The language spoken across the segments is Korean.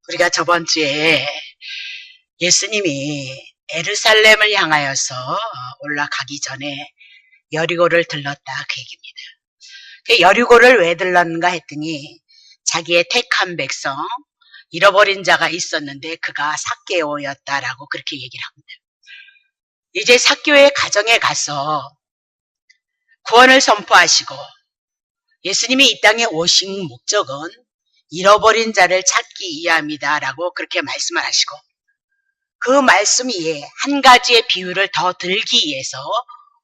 우리가 저번 주에 예수님이 예루살렘을 향하여서 올라가기 전에 여리고를 들렀다 그 얘기입니다. 여리고를 왜 들렀는가 했더니 자기의 택한 백성, 잃어버린 자가 있었는데 그가 삭개오였다라고 그렇게 얘기를 합니다. 이제 삭개오의 가정에 가서 구원을 선포하시고 예수님이 이 땅에 오신 목적은 잃어버린 자를 찾기 위함이다라고 그렇게 말씀을 하시고 그 말씀 위에 한 가지의 비유를 더 들기 위해서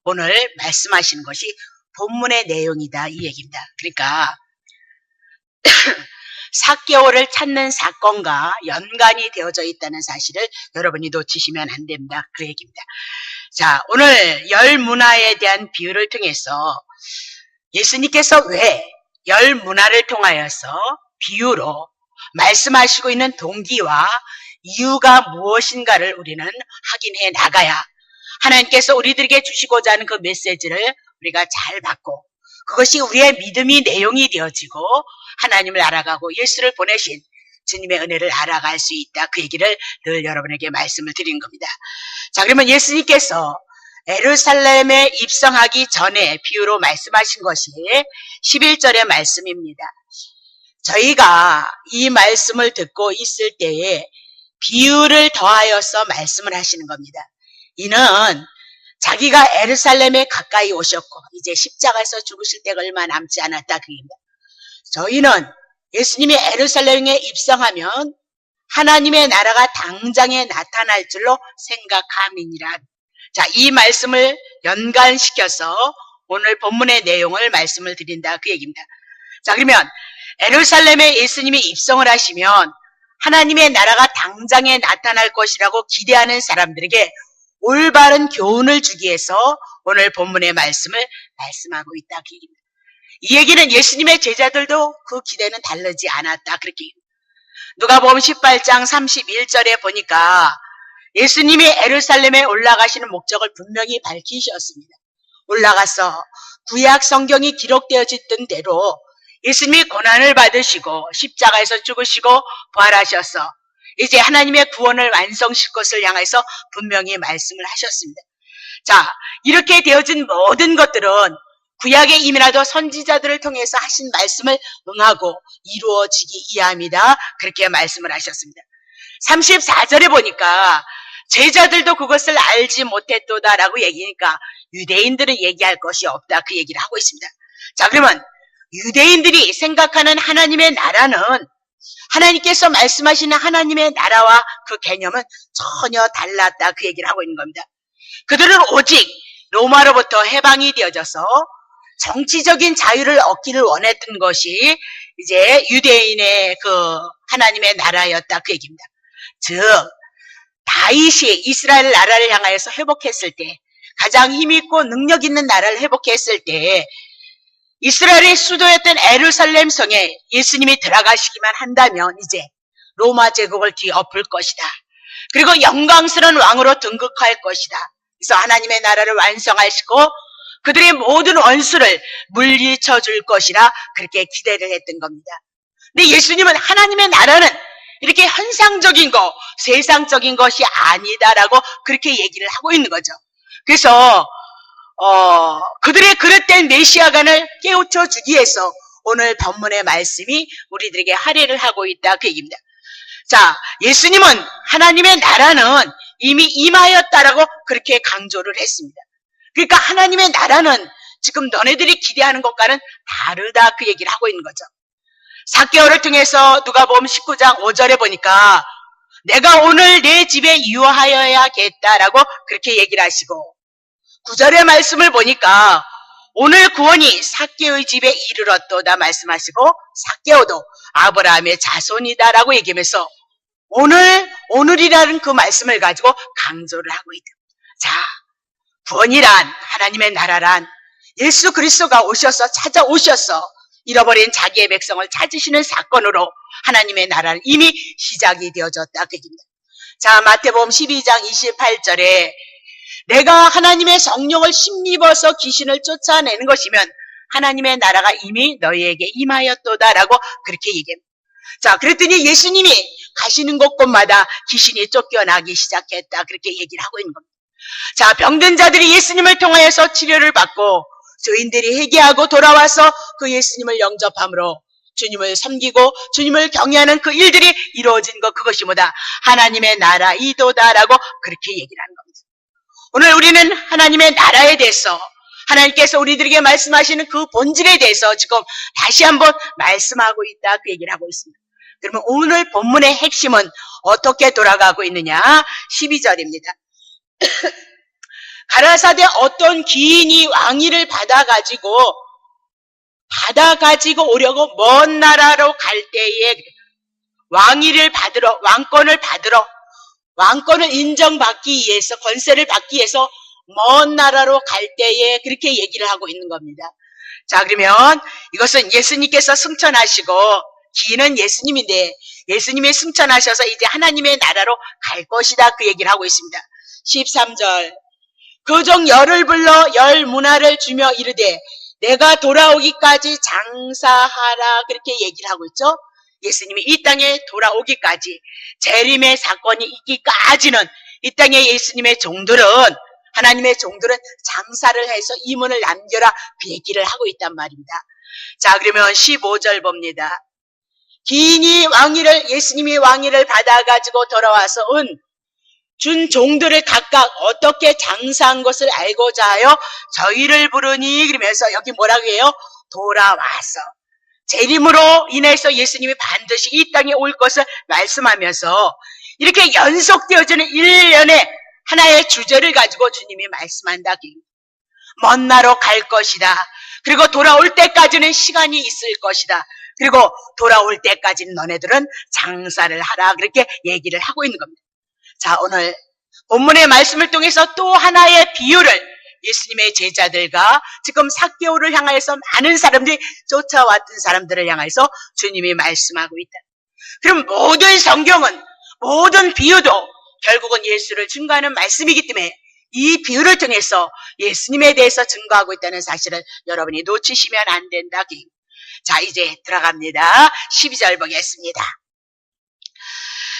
오늘 말씀하시는 것이 본문의 내용이다 이 얘기입니다. 그러니까 삭개오를 찾는 사건과 연관이 되어져 있다는 사실을 여러분이 놓치시면 안 됩니다. 그 얘기입니다. 자, 오늘 열 문화에 대한 비유를 통해서 예수님께서 왜 열 문화를 통하여서 비유로 말씀하시고 있는 동기와 이유가 무엇인가를 우리는 확인해 나가야 하나님께서 우리들에게 주시고자 하는 그 메시지를 우리가 잘 받고 그것이 우리의 믿음이 내용이 되어지고 하나님을 알아가고 예수를 보내신 주님의 은혜를 알아갈 수 있다. 그 얘기를 늘 여러분에게 말씀을 드린 겁니다. 자, 그러면 예수님께서 예루살렘에 입성하기 전에 비유로 말씀하신 것이 11절의 말씀입니다. 저희가 이 말씀을 듣고 있을 때에 비유를 더하여서 말씀을 하시는 겁니다. 이는 자기가 예루살렘에 가까이 오셨고 이제 십자가에서 죽으실 때가 얼마 남지 않았다 그 얘기입니다. 저희는 예수님이 예루살렘에 입성하면 하나님의 나라가 당장에 나타날 줄로 생각함이니라. 자, 이 말씀을 연관시켜서 오늘 본문의 내용을 말씀을 드린다 그 얘기입니다. 자, 그러면 예루살렘에 예수님이 입성을 하시면 하나님의 나라가 당장에 나타날 것이라고 기대하는 사람들에게 올바른 교훈을 주기 위해서 오늘 본문의 말씀을 말씀하고 있다 그 얘기입니다. 이 얘기는 예수님의 제자들도 그 기대는 다르지 않았다 그렇게 얘기합니다. 누가복음 18장 31절에 보니까 예수님이 예루살렘에 올라가시는 목적을 분명히 밝히셨습니다. 올라가서 구약 성경이 기록되어졌던 대로 예수님이 고난을 받으시고 십자가에서 죽으시고 부활하셔서 이제 하나님의 구원을 완성시킬 것을 향해서 분명히 말씀을 하셨습니다. 자, 이렇게 되어진 모든 것들은 구약의 이미라도 선지자들을 통해서 하신 말씀을 응하고 이루어지기 위함이다. 그렇게 말씀을 하셨습니다. 34절에 보니까 제자들도 그것을 알지 못했도다라고 얘기하니까 유대인들은 얘기할 것이 없다 그 얘기를 하고 있습니다. 자, 그러면 유대인들이 생각하는 하나님의 나라는 하나님께서 말씀하시는 하나님의 나라와 그 개념은 전혀 달랐다 그 얘기를 하고 있는 겁니다. 그들은 오직 로마로부터 해방이 되어져서 정치적인 자유를 얻기를 원했던 것이 이제 유대인의 그 하나님의 나라였다 그 얘기입니다. 즉 다윗이 이스라엘 나라를 향하여서 회복했을 때 가장 힘있고 능력 있는 나라를 회복했을 때 이스라엘의 수도였던 예루살렘 성에 예수님이 들어가시기만 한다면 이제 로마 제국을 뒤엎을 것이다. 그리고 영광스러운 왕으로 등극할 것이다. 그래서 하나님의 나라를 완성하시고 그들의 모든 원수를 물리쳐 줄 것이라 그렇게 기대를 했던 겁니다. 근데 예수님은 하나님의 나라는 이렇게 현상적인 거, 세상적인 것이 아니다라고 그렇게 얘기를 하고 있는 거죠. 그래서 그들의 그릇된 메시아관을 깨우쳐 주기 위해서 오늘 본문의 말씀이 우리들에게 할애를 하고 있다 그 얘기입니다. 자, 예수님은 하나님의 나라는 이미 임하였다라고 그렇게 강조를 했습니다. 그러니까 하나님의 나라는 지금 너네들이 기대하는 것과는 다르다 그 얘기를 하고 있는 거죠. 삭개오를 통해서 누가복음 19장 5절에 보니까 내가 오늘 내 집에 유하여야겠다라고 그렇게 얘기를 하시고 9절의 말씀을 보니까 오늘 구원이 삭개오의 집에 이르렀도다 말씀하시고 삭개오도 아브라함의 자손이다라고 얘기하면서 오늘이라는 그 말씀을 가지고 강조를 하고 있다. 자, 구원이란 하나님의 나라란 예수 그리스도가 오셔서 찾아오셔서 잃어버린 자기의 백성을 찾으시는 사건으로 하나님의 나라는 이미 시작이 되어졌다 그 얘기입니다. 자, 마태복음 12장 28절에 내가 하나님의 성령을 힘입어서 귀신을 쫓아내는 것이면 하나님의 나라가 이미 너희에게 임하였도다라고 그렇게 얘기합니다. 자, 그랬더니 예수님이 가시는 곳곳마다 귀신이 쫓겨나기 시작했다. 그렇게 얘기를 하고 있는 겁니다. 자, 병든 자들이 예수님을 통하여서 치료를 받고 죄인들이 회개하고 돌아와서 그 예수님을 영접함으로 주님을 섬기고 주님을 경외하는 그 일들이 이루어진 것, 그것이 뭐다? 하나님의 나라이도다라고 그렇게 얘기를 하는 겁니다. 오늘 우리는 하나님의 나라에 대해서, 하나님께서 우리들에게 말씀하시는 그 본질에 대해서 지금 다시 한번 말씀하고 있다, 그 얘기를 하고 있습니다. 그러면 오늘 본문의 핵심은 어떻게 돌아가고 있느냐? 12절입니다. 가라사대 어떤 귀인이 왕위를 받아가지고 오려고 먼 나라로 갈 때에 왕권을 인정받기 위해서, 권세를 받기 위해서 먼 나라로 갈 때에 그렇게 얘기를 하고 있는 겁니다. 자, 그러면 이것은 예수님께서 승천하시고, 귀인은 예수님인데 예수님이 승천하셔서 이제 하나님의 나라로 갈 것이다, 그 얘기를 하고 있습니다. 13절. 그 종 열을 불러 열 문화를 주며 이르되 내가 돌아오기까지 장사하라, 그렇게 얘기를 하고 있죠. 예수님이 이 땅에 돌아오기까지, 재림의 사건이 있기까지는 이 땅에 예수님의 종들은, 하나님의 종들은 장사를 해서 이문을 남겨라, 그 얘기를 하고 있단 말입니다. 자, 그러면 15절 봅니다. 귀인이 예수님이 왕위를 받아가지고 돌아와서 준 종들을 각각 어떻게 장사한 것을 알고자 하여 저희를 부르니, 그러면서 여기 뭐라고 해요? 돌아와서. 재림으로 인해서 예수님이 반드시 이 땅에 올 것을 말씀하면서 이렇게 연속되어지는 1년의 하나의 주제를 가지고 주님이 말씀한다. 먼 나라로 갈 것이다. 그리고 돌아올 때까지는 시간이 있을 것이다. 그리고 돌아올 때까지는 너네들은 장사를 하라, 그렇게 얘기를 하고 있는 겁니다. 자, 오늘 본문의 말씀을 통해서 또 하나의 비유를 예수님의 제자들과 지금 삭개오를 향하여서 많은 사람들이 쫓아왔던 사람들을 향해서 주님이 말씀하고 있다. 그럼 모든 성경은, 모든 비유도 결국은 예수를 증거하는 말씀이기 때문에 이 비유를 통해서 예수님에 대해서 증거하고 있다는 사실을 여러분이 놓치시면 안 된다. 자, 이제 들어갑니다. 12절 보겠습니다.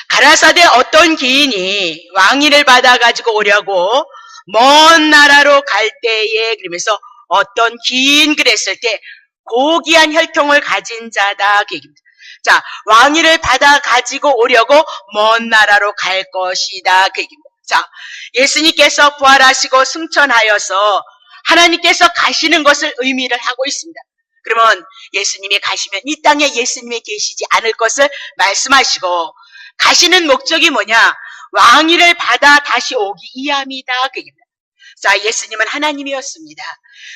가라사대 어떤 귀인이 왕위를 받아가지고 오려고 먼 나라로 갈 때에, 그러면서 어떤 귀인 그랬을 때 고귀한 혈통을 가진 자다, 그 얘기입니다. 자, 왕위를 받아가지고 오려고 먼 나라로 갈 것이다, 그 얘기입니다. 자, 예수님께서 부활하시고 승천하여서 하나님께서 가시는 것을 의미를 하고 있습니다. 그러면 예수님이 가시면 이 땅에 예수님이 계시지 않을 것을 말씀하시고, 가시는 목적이 뭐냐? 왕위를 받아 다시 오기 이함이다, 그 얘기입니다. 자, 예수님은 하나님이었습니다.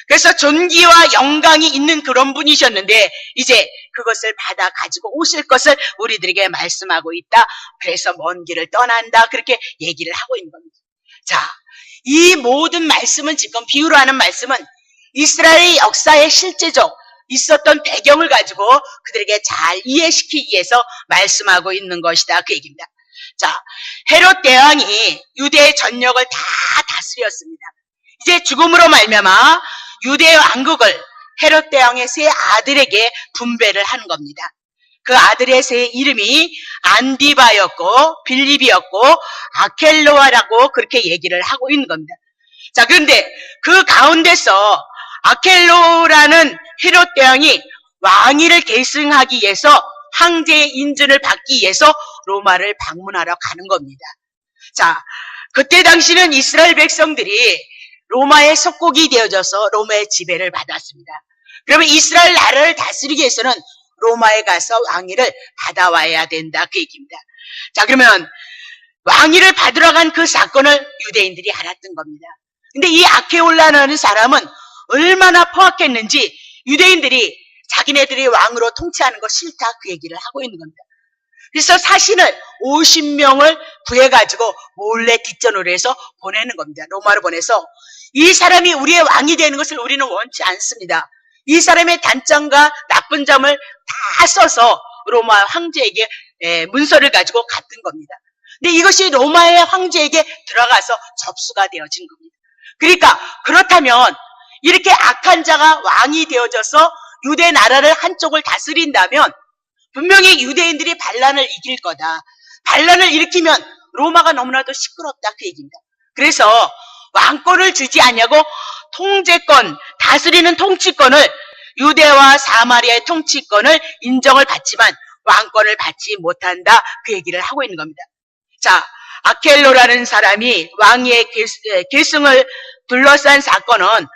그래서 존귀와 영광이 있는 그런 분이셨는데 이제 그것을 받아 가지고 오실 것을 우리들에게 말씀하고 있다. 그래서 먼 길을 떠난다, 그렇게 얘기를 하고 있는 겁니다. 자, 이 모든 말씀은, 지금 비유로 하는 말씀은 이스라엘의 역사의 실제적 있었던 배경을 가지고 그들에게 잘 이해시키기 위해서 말씀하고 있는 것이다, 그 얘기입니다. 자, 헤롯 대왕이 유대의 전역을 다 다스렸습니다. 이제 죽음으로 말미암아 유대의 왕국을 헤롯 대왕의 세 아들에게 분배를 하는 겁니다. 그 아들의 세 이름이 안디바였고 빌립이었고 아켈로아라고 그렇게 얘기를 하고 있는 겁니다. 자, 그런데 그 가운데서 아켈로라는 헤롯 대왕이 왕위를 계승하기 위해서, 황제의 인준을 받기 위해서 로마를 방문하러 가는 겁니다. 자, 그때 당시는 이스라엘 백성들이 로마의 속국이 되어져서 로마의 지배를 받았습니다. 그러면 이스라엘 나라를 다스리기 위해서는 로마에 가서 왕위를 받아와야 된다, 그 얘기입니다. 자, 그러면 왕위를 받으러 간 그 사건을 유대인들이 알았던 겁니다. 근데 이 아케올라라는 사람은 얼마나 포악했는지 유대인들이 자기네들이 왕으로 통치하는 거 싫다, 그 얘기를 하고 있는 겁니다. 그래서 사신을 50명을 구해가지고 몰래 뒷전으로 해서 보내는 겁니다. 로마로 보내서 이 사람이 우리의 왕이 되는 것을 우리는 원치 않습니다. 이 사람의 단점과 나쁜 점을 다 써서 로마 황제에게 문서를 가지고 갔던 겁니다. 근데 이것이 로마의 황제에게 들어가서 접수가 되어진 겁니다. 그러니까 그렇다면 이렇게 악한 자가 왕이 되어져서 유대 나라를 한쪽을 다스린다면 분명히 유대인들이 반란을 이길 거다. 반란을 일으키면 로마가 너무나도 시끄럽다 그 얘기입니다. 그래서 왕권을 주지 않냐고 통제권, 다스리는 통치권을 유대와 사마리아의 통치권을 인정을 받지만 왕권을 받지 못한다 그 얘기를 하고 있는 겁니다. 자, 아켈로라는 사람이 왕위의 계승을 둘러싼 사건은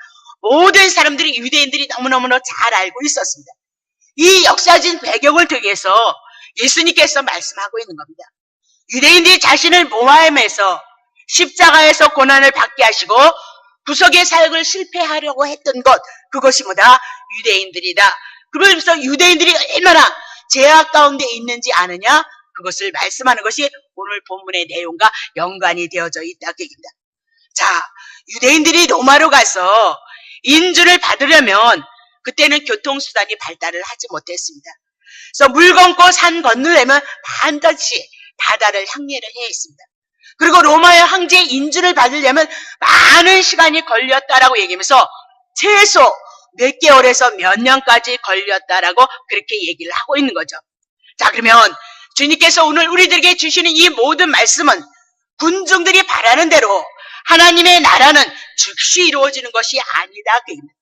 모든 사람들이 유대인들이 너무너무 잘 알고 있었습니다. 이 역사적인 배경을 통해서 예수님께서 말씀하고 있는 겁니다. 유대인들이 자신을 모함해서 십자가에서 고난을 받게 하시고 구속의 사역을 실패하려고 했던 것, 그것이 뭐다? 유대인들이다. 그러면서 유대인들이 얼마나 죄악 가운데 있는지 아느냐? 그것을 말씀하는 것이 오늘 본문의 내용과 연관이 되어져 있다 그 얘기입니다. 자, 유대인들이 로마로 가서 인주를 받으려면 그때는 교통수단이 발달을 하지 못했습니다. 그래서 물 건고 산 건너려면 반드시 바다를 항해를 해야 했습니다. 그리고 로마의 황제의 인주를 받으려면 많은 시간이 걸렸다라고 얘기하면서 최소 몇 개월에서 몇 년까지 걸렸다라고 그렇게 얘기를 하고 있는 거죠. 자, 그러면 주님께서 오늘 우리들에게 주시는 이 모든 말씀은 군중들이 바라는 대로 하나님의 나라는 즉시 이루어지는 것이 아니다 그 얘기입니다.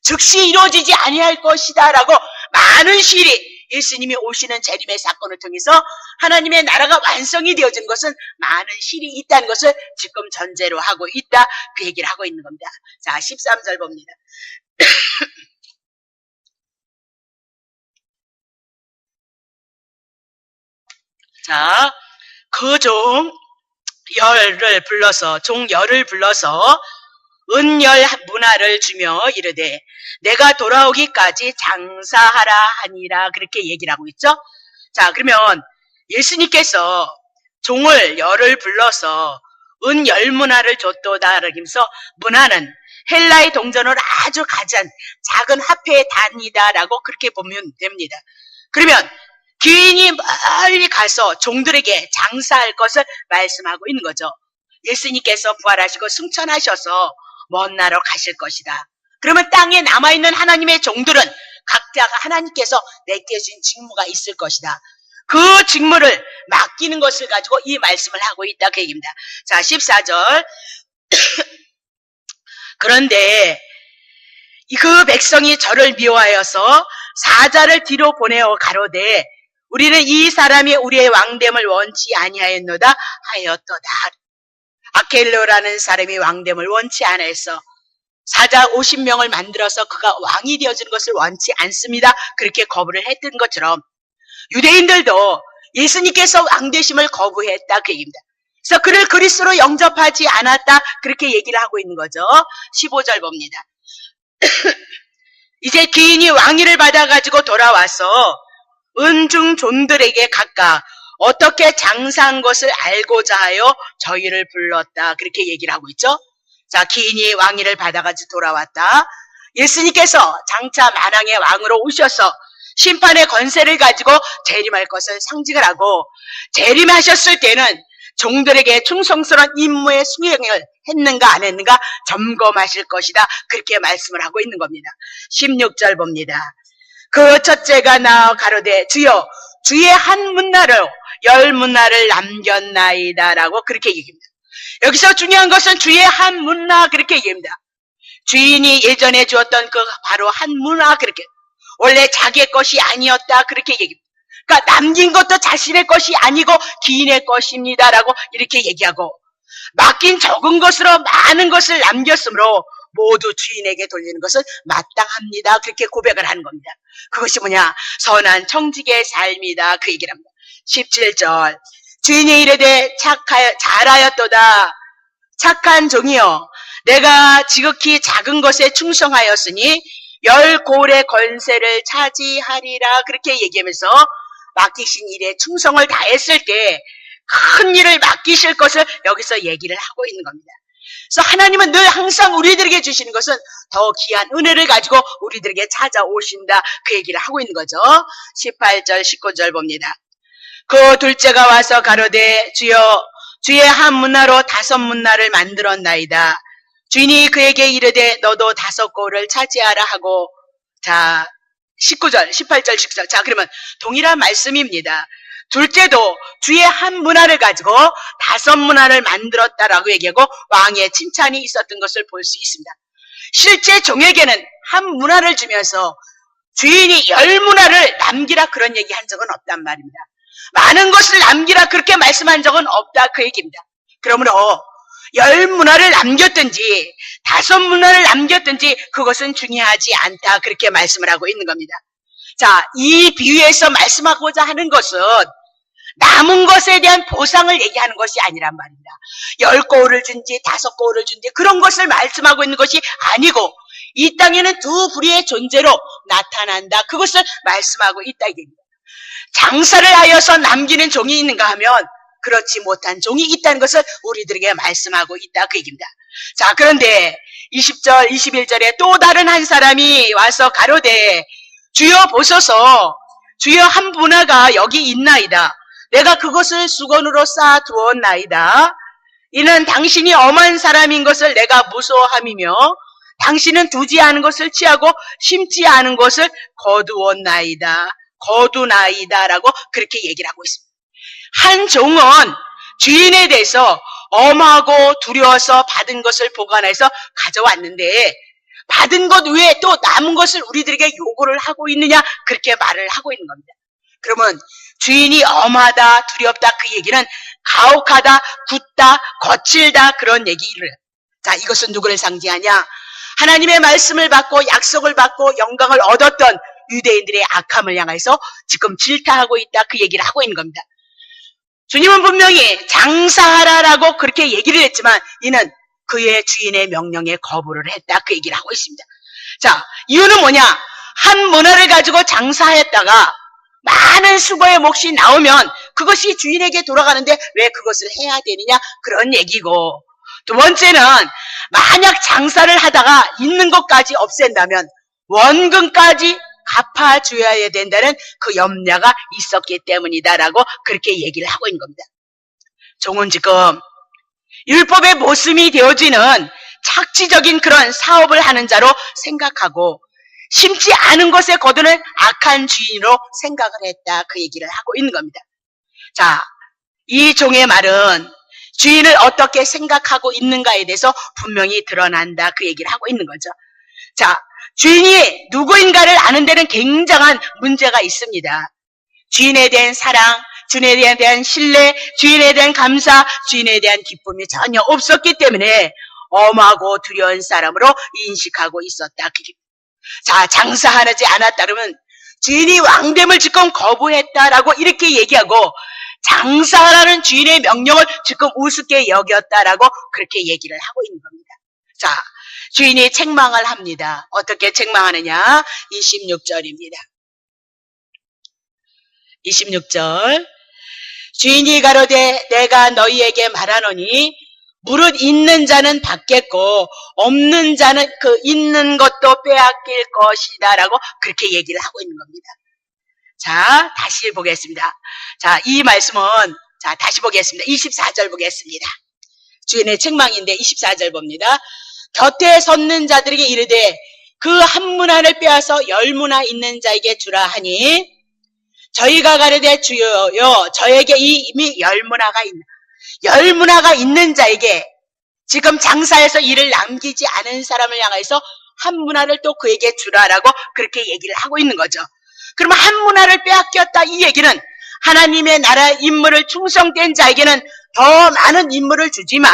즉시 이루어지지 아니할 것이다 라고 많은 시일이 예수님이 오시는 재림의 사건을 통해서 하나님의 나라가 완성이 되어지는 것은 많은 시일이 있다는 것을 지금 전제로 하고 있다 그 얘기를 하고 있는 겁니다. 자, 13절 봅니다. 자, 그 종 열을 불러서 은열 문화를 주며 이르되 내가 돌아오기까지 장사하라 하니라 그렇게 얘기를 하고 있죠. 자, 그러면 예수님께서 종을 열을 불러서 은열 문화를 줬도다 그러면서 문화는 헬라의 동전으로 아주 가장 작은 화폐의 단위다라고 그렇게 보면 됩니다. 그러면 귀인이 멀리 가서 종들에게 장사할 것을 말씀하고 있는 거죠. 예수님께서 부활하시고 승천하셔서 먼 나라로 가실 것이다. 그러면 땅에 남아있는 하나님의 종들은 각자가 하나님께서 내게 주신 직무가 있을 것이다. 그 직무를 맡기는 것을 가지고 이 말씀을 하고 있다 그 얘기입니다. 자, 14절 그런데 그 백성이 저를 미워하여서 사자를 뒤로 보내어 가로되 우리는 이 사람이 우리의 왕됨을 원치 아니하였노다 하였도다. 아켈로라는 사람이 왕됨을 원치 않아서 사자 50명을 만들어서 그가 왕이 되어주는 것을 원치 않습니다. 그렇게 거부를 했던 것처럼 유대인들도 예수님께서 왕되심을 거부했다 그 얘기입니다. 그래서 그를 그리스도로 영접하지 않았다 그렇게 얘기를 하고 있는 거죠. 15절 봅니다. 이제 귀인이 왕위를 받아가지고 돌아와서 은중 종들에게 각각 어떻게 장사한 것을 알고자 하여 저희를 불렀다 그렇게 얘기를 하고 있죠. 자, 귀인이 왕위를 받아가지고 돌아왔다. 예수님께서 장차 만왕의 왕으로 오셔서 심판의 권세를 가지고 재림할 것을 상징을 하고 재림하셨을 때는 종들에게 충성스러운 임무의 수행을 했는가 안 했는가 점검하실 것이다 그렇게 말씀을 하고 있는 겁니다. 16절 봅니다. 그 첫째가 나아 가로되 주여 주의 한 문나로 열 문나를 남겼나이다 라고 그렇게 얘기합니다. 여기서 중요한 것은 주의 한 문나 그렇게 얘기합니다. 주인이 예전에 주었던 그 바로 한 문나 그렇게 원래 자기의 것이 아니었다 그렇게 얘기합니다. 그러니까 남긴 것도 자신의 것이 아니고 기인의 것입니다 라고 이렇게 얘기하고 맡긴 적은 것으로 많은 것을 남겼으므로 모두 주인에게 돌리는 것은 마땅합니다. 그렇게 고백을 하는 겁니다. 그것이 뭐냐? 선한 청직의 삶이다. 그 얘기를 합니다. 17절 주인이 이르되 잘하였도다. 착한 종이여 내가 지극히 작은 것에 충성하였으니 열 고울의 권세를 차지하리라. 그렇게 얘기하면서 맡기신 일에 충성을 다했을 때 큰 일을 맡기실 것을 여기서 얘기를 하고 있는 겁니다. 그래서 하나님은 늘 항상 우리들에게 주시는 것은 더 귀한 은혜를 가지고 우리들에게 찾아오신다 그 얘기를 하고 있는 거죠. 18절 19절 봅니다. 그 둘째가 와서 가로되 주여 주의 한 문나로 5 문나를 만들었나이다. 주인이 그에게 이르되 너도 5 고울을 차지하라 하고 자 19절, 18절, 19절. 자, 그러면 동일한 말씀입니다. 둘째도 주의 한 문화를 가지고 5문화를 만들었다라고 얘기하고 왕의 칭찬이 있었던 것을 볼 수 있습니다. 실제 종에게는 한 문화를 주면서 주인이 10문화를 남기라 그런 얘기 한 적은 없단 말입니다. 많은 것을 남기라 그렇게 말씀한 적은 없다 그 얘기입니다. 그러므로 10문화를 남겼든지 5문화를 남겼든지 그것은 중요하지 않다 그렇게 말씀을 하고 있는 겁니다. 자, 이 비유에서 말씀하고자 하는 것은 남은 것에 대한 보상을 얘기하는 것이 아니란 말입니다. 10고울을 준지 5고울을 준지 그런 것을 말씀하고 있는 것이 아니고 이 땅에는 두 부류의 존재로 나타난다. 그것을 말씀하고 있다 이겁니다. 장사를 하여서 남기는 종이 있는가 하면 그렇지 못한 종이 있다는 것을 우리들에게 말씀하고 있다 그 얘기입니다. 자, 그런데 20절 21절에 또 다른 한 사람이 와서 가로되 주여 보소서 주여 한 문화가 여기 있나이다. 내가 그것을 수건으로 쌓아 두었나이다. 이는 당신이 엄한 사람인 것을 내가 무서워함이며 당신은 두지 않은 것을 취하고 심지 않은 것을 거두나이다 라고 그렇게 얘기를 하고 있습니다. 한 종은 주인에 대해서 엄하고 두려워서 받은 것을 보관해서 가져왔는데 받은 것 외에 또 남은 것을 우리들에게 요구를 하고 있느냐 그렇게 말을 하고 있는 겁니다. 그러면 주인이 엄하다 두렵다 그 얘기는 가혹하다 굳다 거칠다 그런 얘기를. 자, 이것은 누구를 상징하냐? 하나님의 말씀을 받고 약속을 받고 영광을 얻었던 유대인들의 악함을 향해서 지금 질타하고 있다 그 얘기를 하고 있는 겁니다. 주님은 분명히 장사하라라고 그렇게 얘기를 했지만 이는 그의 주인의 명령에 거부를 했다 그 얘기를 하고 있습니다. 자, 이유는 뭐냐? 한 문화를 가지고 장사했다가 많은 수고의 몫이 나오면 그것이 주인에게 돌아가는데 왜 그것을 해야 되느냐 그런 얘기고, 두 번째는 만약 장사를 하다가 있는 것까지 없앤다면 원금까지 갚아줘야 된다는 그 염려가 있었기 때문이다라고 그렇게 얘기를 하고 있는 겁니다. 종은 지금 율법의 모습이 되어지는 착취적인 그런 사업을 하는 자로 생각하고 심지 않은 것에 거두는 악한 주인으로 생각을 했다 그 얘기를 하고 있는 겁니다. 자, 이 종의 말은 주인을 어떻게 생각하고 있는가에 대해서 분명히 드러난다 그 얘기를 하고 있는 거죠. 자, 주인이 누구인가를 아는 데는 굉장한 문제가 있습니다. 주인에 대한 사랑, 주인에 대한 신뢰, 주인에 대한 감사, 주인에 대한 기쁨이 전혀 없었기 때문에 엄하고 두려운 사람으로 인식하고 있었다. 자, 장사하지 않았다 그러면 주인이 왕됨을 지금 거부했다라고 이렇게 얘기하고 장사하라는 주인의 명령을 지금 우습게 여겼다라고 그렇게 얘기를 하고 있는 겁니다. 자, 주인이 책망을 합니다. 어떻게 책망하느냐? 26절입니다. 26절. 주인이 가로되 내가 너희에게 말하노니 무릇 있는 자는 받겠고 없는 자는 그 있는 것도 빼앗길 것이다 라고 그렇게 얘기를 하고 있는 겁니다. 자, 다시 보겠습니다. 자, 이 말씀은 자 다시 보겠습니다. 24절 보겠습니다. 주인의 책망인데 24절 봅니다. 곁에 섰는 자들에게 이르되 그 한 문화를 빼앗아 10문화 있는 자에게 주라 하니 저희가 가르되 주여여 저에게 이미 10문화가 있나 10문화가 있는 자에게 지금 장사해서 일을 남기지 않은 사람을 향해서 한 문화를 또 그에게 주라라고 그렇게 얘기를 하고 있는 거죠. 그러면 한 문화를 빼앗겼다 이 얘기는 하나님의 나라 임무를 충성된 자에게는 더 많은 임무를 주지만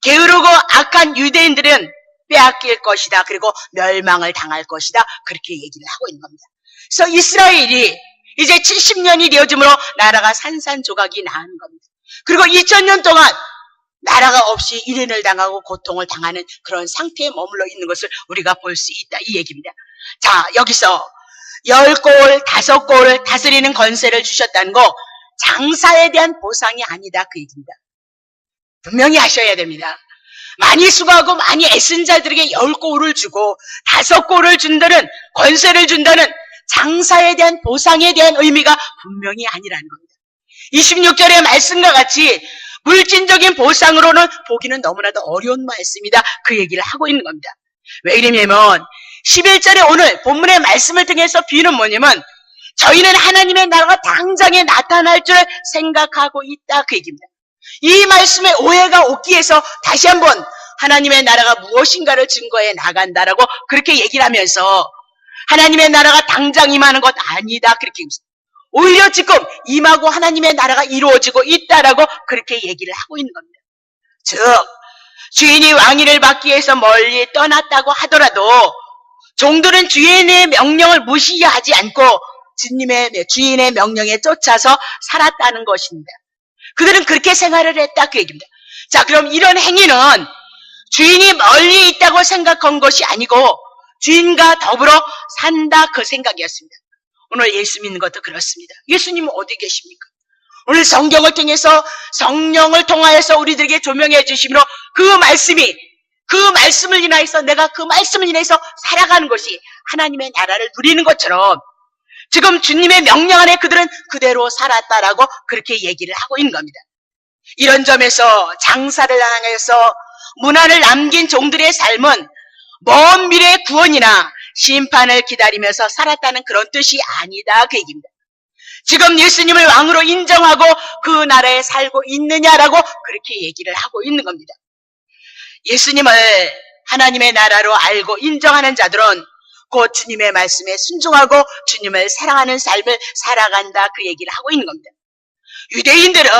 게으르고 악한 유대인들은 빼앗길 것이다. 그리고 멸망을 당할 것이다. 그렇게 얘기를 하고 있는 겁니다. 그래서 이스라엘이 이제 70년이 되어짐으로 나라가 산산조각이 나는 겁니다. 그리고 2000년 동안 나라가 없이 일인을 당하고 고통을 당하는 그런 상태에 머물러 있는 것을 우리가 볼 수 있다 이 얘기입니다. 자, 여기서 10골, 5골을 다스리는 권세를 주셨다는 거 장사에 대한 보상이 아니다 그 얘기입니다. 분명히 하셔야 됩니다. 많이 수고하고 많이 애쓴 자들에게 10골을 주고 5골을 준다는 권세를 준다는 장사에 대한 보상에 대한 의미가 분명히 아니라는 겁니다. 26절의 말씀과 같이 물질적인 보상으로는 보기는 너무나도 어려운 말씀이다 그 얘기를 하고 있는 겁니다. 왜 이러냐면 11절에 오늘 본문의 말씀을 통해서 비유는 뭐냐면 저희는 하나님의 나라가 당장에 나타날 줄 생각하고 있다 그 얘기입니다. 이 말씀에 오해가 없기 위해서 다시 한번 하나님의 나라가 무엇인가를 증거해 나간다라고 그렇게 얘기를 하면서 하나님의 나라가 당장 임하는 것 아니다 그렇게 얘기합니다. 오히려 지금 임하고 하나님의 나라가 이루어지고 있다라고 그렇게 얘기를 하고 있는 겁니다. 즉 주인이 왕위를 받기 위해서 멀리 떠났다고 하더라도 종들은 주인의 명령을 무시하지 않고 주인의 명령에 쫓아서 살았다는 것입니다. 그들은 그렇게 생활을 했다 그 얘기입니다. 자, 그럼 이런 행위는 주인이 멀리 있다고 생각한 것이 아니고 주인과 더불어 산다 그 생각이었습니다. 오늘 예수 믿는 것도 그렇습니다. 예수님은 어디 계십니까? 오늘 성경을 통해서 성령을 통하여서 우리들에게 조명해 주심으로 그 말씀을 인하여서 내가 그 말씀을 인해서 살아가는 것이 하나님의 나라를 누리는 것처럼 지금 주님의 명령 안에 그들은 그대로 살았다라고 그렇게 얘기를 하고 있는 겁니다. 이런 점에서 장사를 향해서 문화를 남긴 종들의 삶은 먼 미래의 구원이나 심판을 기다리면서 살았다는 그런 뜻이 아니다 그 얘기입니다. 지금 예수님을 왕으로 인정하고 그 나라에 살고 있느냐라고 그렇게 얘기를 하고 있는 겁니다. 예수님을 하나님의 나라로 알고 인정하는 자들은 곧 주님의 말씀에 순종하고 주님을 사랑하는 삶을 살아간다 그 얘기를 하고 있는 겁니다. 유대인들은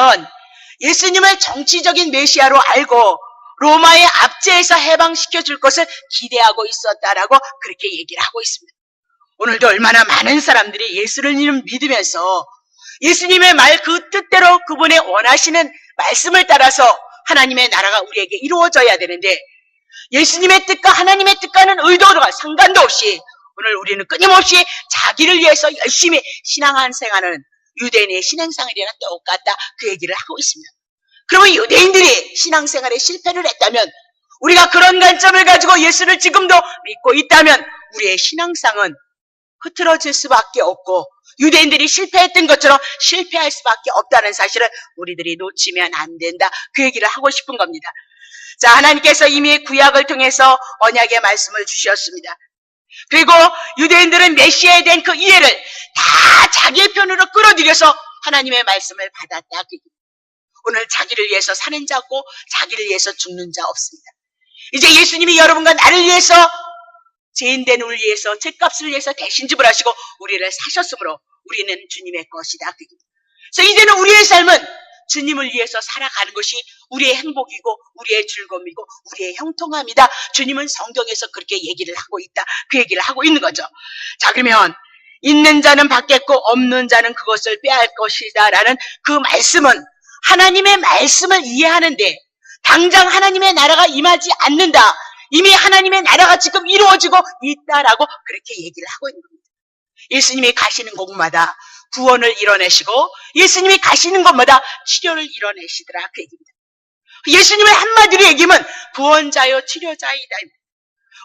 예수님을 정치적인 메시아로 알고 로마의 압제에서 해방시켜 줄 것을 기대하고 있었다라고 그렇게 얘기를 하고 있습니다. 오늘도 얼마나 많은 사람들이 예수를 믿으면서 예수님의 말 그 뜻대로 그분의 원하시는 말씀을 따라서 하나님의 나라가 우리에게 이루어져야 되는데 예수님의 뜻과 하나님의 뜻과는 의도가 상관도 없이 오늘 우리는 끊임없이 자기를 위해서 열심히 신앙생활하는 유대인의 신앙생활이랑 똑같다 그 얘기를 하고 있습니다. 그러면 유대인들이 신앙생활에 실패를 했다면 우리가 그런 관점을 가지고 예수를 지금도 믿고 있다면 우리의 신앙상은 흐트러질 수밖에 없고 유대인들이 실패했던 것처럼 실패할 수밖에 없다는 사실을 우리들이 놓치면 안 된다 그 얘기를 하고 싶은 겁니다. 자, 하나님께서 이미 구약을 통해서 언약의 말씀을 주셨습니다. 그리고 유대인들은 메시아에 대한 그 이해를 다 자기의 편으로 끌어들여서 하나님의 말씀을 받았다. 오늘 자기를 위해서 사는 자 없고 자기를 위해서 죽는 자 없습니다. 이제 예수님이 여러분과 나를 위해서 죄인된 우리를 위해서 죄값을 위해서 대신 지불하시고 우리를 사셨으므로 우리는 주님의 것이다. 그래서 이제는 우리의 삶은 주님을 위해서 살아가는 것이 우리의 행복이고 우리의 즐거움이고 우리의 형통함이다. 주님은 성경에서 그렇게 얘기를 하고 있다. 그 얘기를 하고 있는 거죠. 자, 그러면 있는 자는 받겠고 없는 자는 그것을 빼앗을 것이다 라는 그 말씀은 하나님의 말씀을 이해하는데 당장 하나님의 나라가 임하지 않는다. 이미 하나님의 나라가 지금 이루어지고 있다라고 그렇게 얘기를 하고 있는 겁니다. 예수님이 가시는 곳마다 구원을 이뤄내시고 예수님이 가시는 곳마다 치료를 이뤄내시더라 그 얘기입니다. 예수님의 한마디로 얘기하면 구원자요 치료자이다.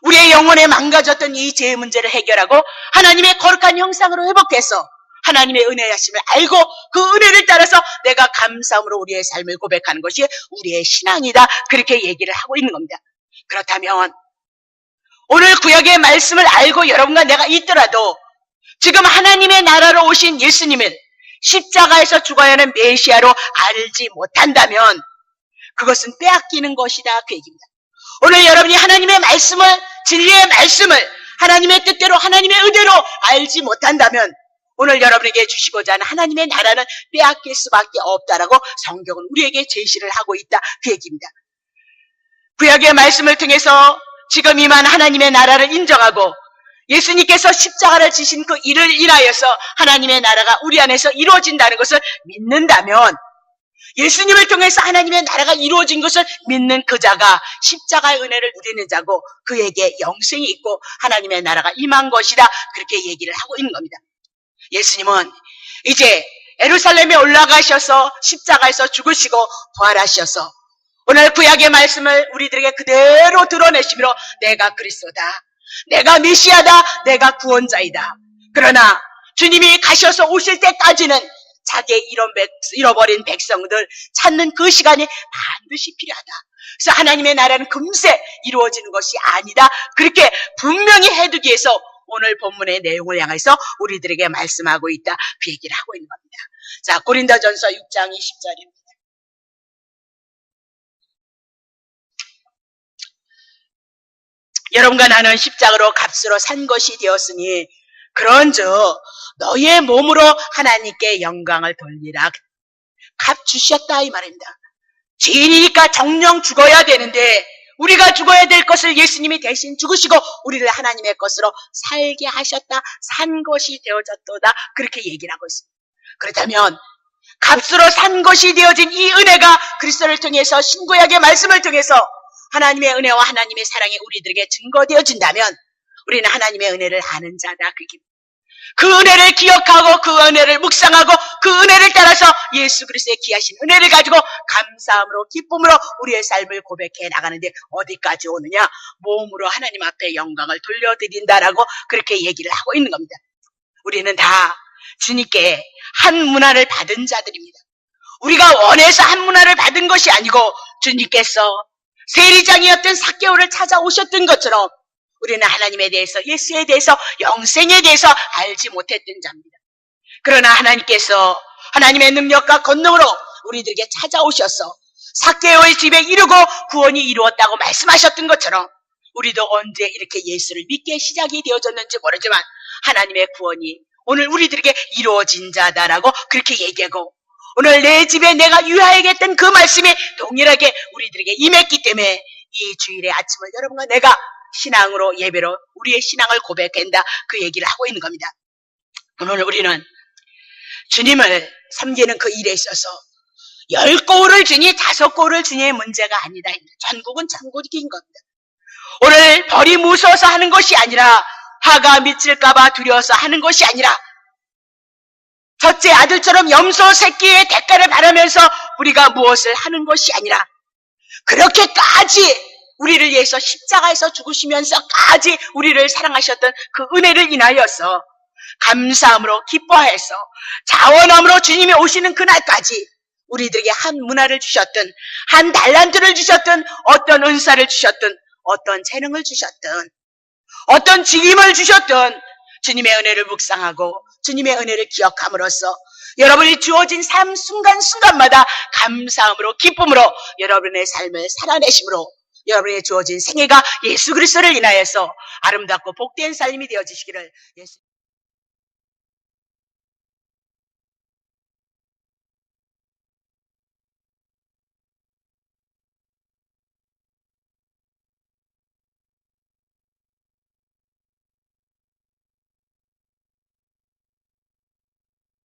우리의 영혼에 망가졌던 이 죄의 문제를 해결하고 하나님의 거룩한 형상으로 회복해서 하나님의 은혜하심을 알고 그 은혜를 따라서 내가 감사함으로 우리의 삶을 고백하는 것이 우리의 신앙이다. 그렇게 얘기를 하고 있는 겁니다. 그렇다면 오늘 구약의 말씀을 알고 여러분과 내가 있더라도 지금 하나님의 나라로 오신 예수님을 십자가에서 죽어야 하는 메시아로 알지 못한다면 그것은 빼앗기는 것이다 그 얘기입니다. 오늘 여러분이 하나님의 말씀을 진리의 말씀을 하나님의 뜻대로 하나님의 의대로 알지 못한다면 오늘 여러분에게 주시고자 하는 하나님의 나라는 빼앗길 수밖에 없다라고 성경은 우리에게 제시를 하고 있다 그 얘기입니다. 구약의 말씀을 통해서 지금 임한 하나님의 나라를 인정하고 예수님께서 십자가를 지신 그 일을 인하여서 하나님의 나라가 우리 안에서 이루어진다는 것을 믿는다면 예수님을 통해서 하나님의 나라가 이루어진 것을 믿는 그 자가 십자가의 은혜를 누리는 자고 그에게 영생이 있고 하나님의 나라가 임한 것이다 그렇게 얘기를 하고 있는 겁니다. 예수님은 이제 예루살렘에 올라가셔서 십자가에서 죽으시고 부활하셔서 오늘 구약의 말씀을 우리들에게 그대로 드러내시므로 내가 그리스도다. 내가 메시아다. 내가 구원자이다. 그러나 주님이 가셔서 오실 때까지는 자기의 잃어버린 백성들 찾는 그 시간이 반드시 필요하다. 그래서 하나님의 나라는 금세 이루어지는 것이 아니다. 그렇게 분명히 해두기 위해서 오늘 본문의 내용을 향해서 우리들에게 말씀하고 있다. 그 얘기를 하고 있는 겁니다. 자, 고린도전서 6장 20절입니다. 여러분과 나는 십자가로 값으로 산 것이 되었으니 그런즉 너의 몸으로 하나님께 영광을 돌리라. 값 주셨다 이 말입니다. 죄인이니까 정령 죽어야 되는데 우리가 죽어야 될 것을 예수님이 대신 죽으시고 우리를 하나님의 것으로 살게 하셨다. 산 것이 되어졌도다. 그렇게 얘기를 하고 있습니다. 그렇다면 값으로 산 것이 되어진 이 은혜가 그리스도를 통해서 신구약의 말씀을 통해서 하나님의 은혜와 하나님의 사랑이 우리들에게 증거되어진다면 우리는 하나님의 은혜를 아는 자다. 그 은혜를 기억하고 그 은혜를 묵상하고 그 은혜를 따라서 예수 그리스도의 귀하신 은혜를 가지고 감사함으로 기쁨으로 우리의 삶을 고백해 나가는데 어디까지 오느냐? 몸으로 하나님 앞에 영광을 돌려드린다라고 그렇게 얘기를 하고 있는 겁니다. 우리는 다 주님께 한 문화를 받은 자들입니다. 우리가 원해서 한 문화를 받은 것이 아니고 주님께서 세리장이었던 삭개오를 찾아오셨던 것처럼 우리는 하나님에 대해서, 예수에 대해서, 영생에 대해서 알지 못했던 자입니다. 그러나 하나님께서 하나님의 능력과 권능으로 우리들에게 찾아오셔서 삭개오의 집에 이르고 구원이 이루었다고 말씀하셨던 것처럼 우리도 언제 이렇게 예수를 믿게 시작이 되어졌는지 모르지만 하나님의 구원이 오늘 우리들에게 이루어진 자다라고 그렇게 얘기하고 오늘 내 집에 내가 유하야겠던 그 말씀이 동일하게 우리들에게 임했기 때문에 이 주일의 아침을 여러분과 내가 신앙으로 예배로 우리의 신앙을 고백한다. 그 얘기를 하고 있는 겁니다. 오늘 우리는 주님을 섬기는 그 일에 있어서 10고울을 주니 5고울을 주니의 문제가 아니다. 전국은 천국인 겁니다. 오늘 벌이 무서워서 하는 것이 아니라 화가 미칠까봐 두려워서 하는 것이 아니라 첫째 아들처럼 염소 새끼의 대가를 바라면서 우리가 무엇을 하는 것이 아니라 그렇게까지 우리를 위해서 십자가에서 죽으시면서까지 우리를 사랑하셨던 그 은혜를 인하여서 감사함으로 기뻐해서 자원함으로 주님이 오시는 그날까지 우리들에게 한 문화를 주셨든 한 달란트를 주셨든 어떤 은사를 주셨든 어떤 재능을 주셨든 어떤 직임을 주셨든 주님의 은혜를 묵상하고 주님의 은혜를 기억함으로써 여러분이 주어진 삶 순간순간마다 감사함으로 기쁨으로 여러분의 삶을 살아내심으로 여러분의 주어진 생애가 예수 그리스도를 인하여서 아름답고 복된 삶이 되어지시기를 예수